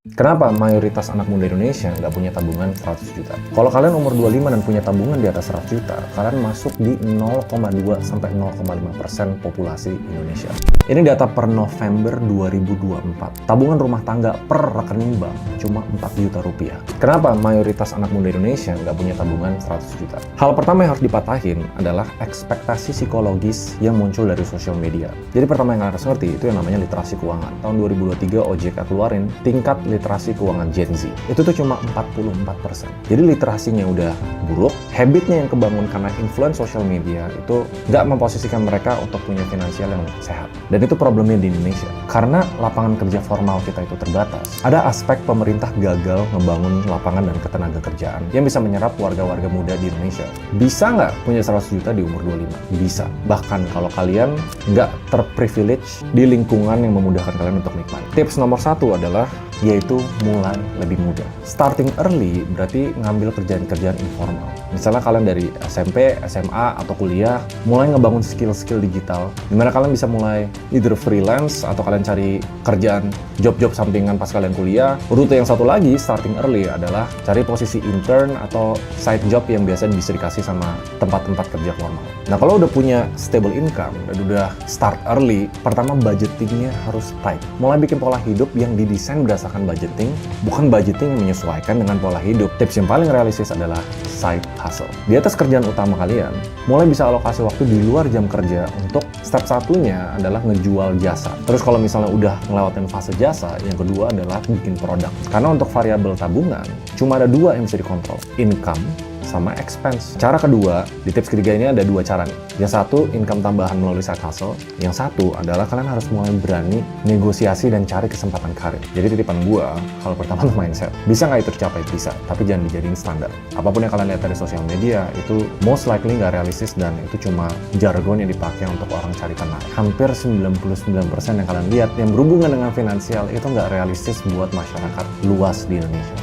Kenapa mayoritas anak muda Indonesia nggak punya tabungan 100 juta? Kalau kalian umur 25 dan punya tabungan di atas 100 juta, kalian masuk di 0,2 sampai 0,5% populasi Indonesia. Ini data per November 2024. Tabungan rumah tangga per rekening bank cuma 4 juta rupiah. Kenapa mayoritas anak muda Indonesia nggak punya tabungan 100 juta? Hal pertama yang harus dipatahin adalah ekspektasi psikologis yang muncul dari sosial media. Jadi pertama yang harus ngerti itu yang namanya literasi keuangan. Tahun 2023 OJK keluarin tingkat literasi keuangan Gen Z. Itu tuh cuma 44%. Jadi literasinya udah buruk, habitnya yang kebangun karena influence social media itu nggak memposisikan mereka untuk punya finansial yang sehat. Dan itu problemnya di Indonesia. Karena lapangan kerja formal kita itu terbatas, ada aspek pemerintah gagal membangun lapangan dan ketenaga kerjaan yang bisa menyerap warga-warga muda di Indonesia. Bisa nggak punya 100 juta di umur 25? Bisa. Bahkan kalau kalian nggak terprivilege di lingkungan yang memudahkan kalian untuk nikmati. Tips nomor 1 adalah yaitu mulai lebih muda. Starting early berarti ngambil kerjaan-kerjaan informal. Misalnya kalian dari SMP, SMA, atau kuliah, mulai ngebangun skill-skill digital, dimana kalian bisa mulai either freelance, atau kalian cari kerjaan, job-job sampingan pas kalian kuliah. Rute yang satu lagi, starting early, adalah cari posisi intern atau side job yang biasanya bisa dikasih sama tempat-tempat kerja formal. Nah, kalau udah punya stable income, dan udah start early, pertama budgetingnya harus tight. Mulai bikin pola hidup yang didesain berdasarkan budgeting, bukan budgeting yang menyesuaikan dengan pola hidup. Tips yang paling realistis adalah side hustle. Di atas kerjaan utama kalian, mulai bisa alokasi waktu di luar jam kerja untuk step satunya adalah ngejual jasa. Terus kalau misalnya udah ngelewatin fase jasa, yang kedua adalah bikin produk. Karena untuk variabel tabungan, cuma ada dua yang bisa dikontrol, income sama expense. Cara kedua, di tips ketiga ini ada dua cara nih. Yang satu, income tambahan melalui side hustle. Yang satu adalah kalian harus mulai berani negosiasi dan cari kesempatan karir. Jadi titipan gua, kalau pertama tuh mindset. Bisa nggak itu tercapai? Bisa, tapi jangan dijadiin standar. Apapun yang kalian lihat dari sosial media, itu most likely nggak realistis dan itu cuma jargon yang dipakai untuk orang cari tenang. Hampir 99% yang kalian lihat yang berhubungan dengan finansial itu nggak realistis buat masyarakat luas di Indonesia.